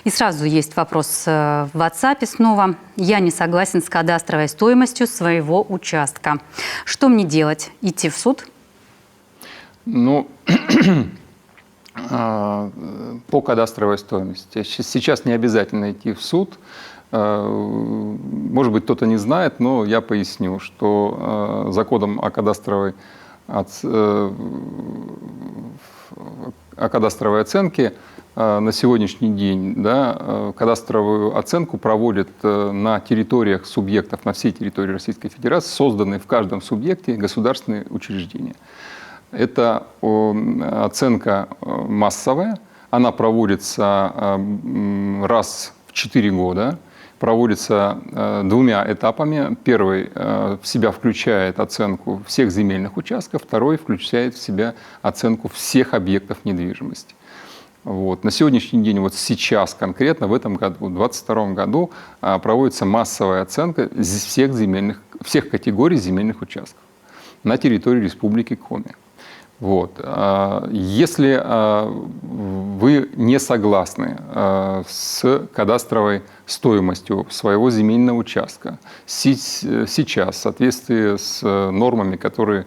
И сразу есть вопрос в WhatsApp снова. Я не согласен с кадастровой стоимостью своего участка. Что мне делать? Идти в суд? Ну, по кадастровой стоимости. Сейчас не обязательно идти в суд. Может быть, кто-то не знает, но я поясню, что законом о кадастровой оценке на сегодняшний день, да, кадастровую оценку проводят на территориях субъектов, на всей территории Российской Федерации, созданные в каждом субъекте государственные учреждения. Это оценка массовая, она проводится раз в 4 года, проводится двумя этапами. Первый в себя включает оценку всех земельных участков, второй включает в себя оценку всех объектов недвижимости. Вот. На сегодняшний день, вот сейчас конкретно, в этом году, в 2022 году, проводится массовая оценка всех категорий земельных участков на территории Республики Коми. Вот. Если вы не согласны с кадастровой стоимостью своего земельного участка сейчас, в соответствии с нормами, которые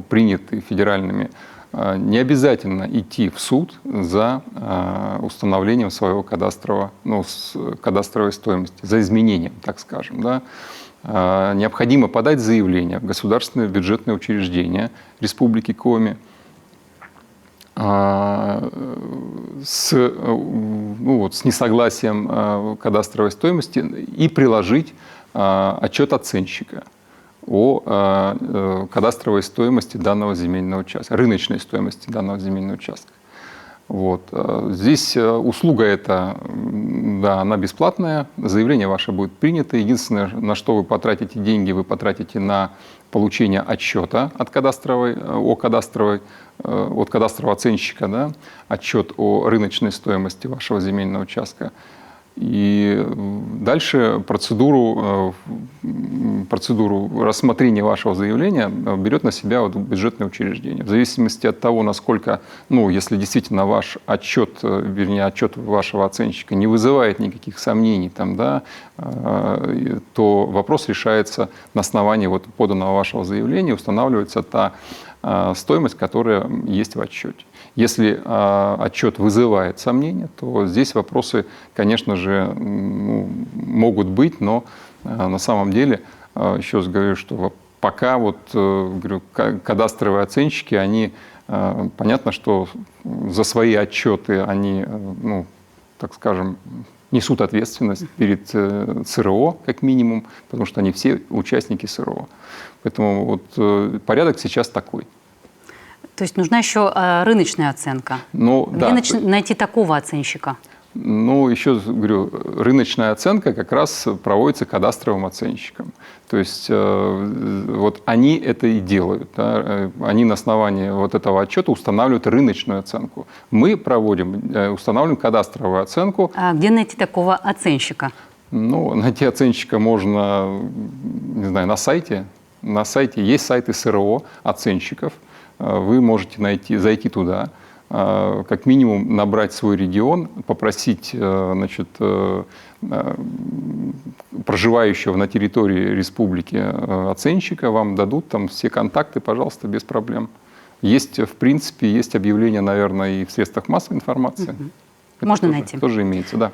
приняты федеральными, не обязательно идти в суд за установлением своего кадастровой стоимости, за изменением, так скажем. Да? Необходимо подать заявление в государственное бюджетное учреждение Республики Коми с несогласием кадастровой стоимости и приложить отчет оценщика о кадастровой стоимости данного земельного участка, рыночной стоимости данного земельного участка. Вот. Здесь услуга эта, да, она бесплатная, заявление ваше будет принято. Единственное, на что вы потратите деньги, вы потратите на получение отчета от кадастрового оценщика, да, отчет о рыночной стоимости вашего земельного участка. И дальше процедуру рассмотрения вашего заявления берет на себя бюджетное учреждение. В зависимости от того, насколько, если действительно ваш отчет, вернее, отчет вашего оценщика не вызывает никаких сомнений, то вопрос решается на основании поданного вашего заявления, устанавливается та стоимость, которая есть в отчете. Если отчет вызывает сомнения, то здесь вопросы, конечно же, могут быть, но на самом деле, еще раз говорю, что пока кадастровые оценщики, они, понятно, что за свои отчеты они, так скажем, несут ответственность перед СРО, как минимум, потому что они все участники СРО. Поэтому порядок сейчас такой. То есть нужна еще рыночная оценка. Где найти такого оценщика? Еще говорю, рыночная оценка как раз проводится кадастровым оценщиком. То есть они это и делают. Да? Они на основании этого отчета устанавливают рыночную оценку. Мы устанавливаем кадастровую оценку. А где найти такого оценщика? Найти оценщика можно, не знаю, на сайте. На сайте есть сайты СРО оценщиков. Вы можете зайти туда, как минимум набрать свой регион, попросить проживающего на территории республики оценщика, вам дадут там все контакты, пожалуйста, без проблем. Есть, в принципе, есть объявления, наверное, и в средствах массовой информации. Можно найти. Тоже имеется, да.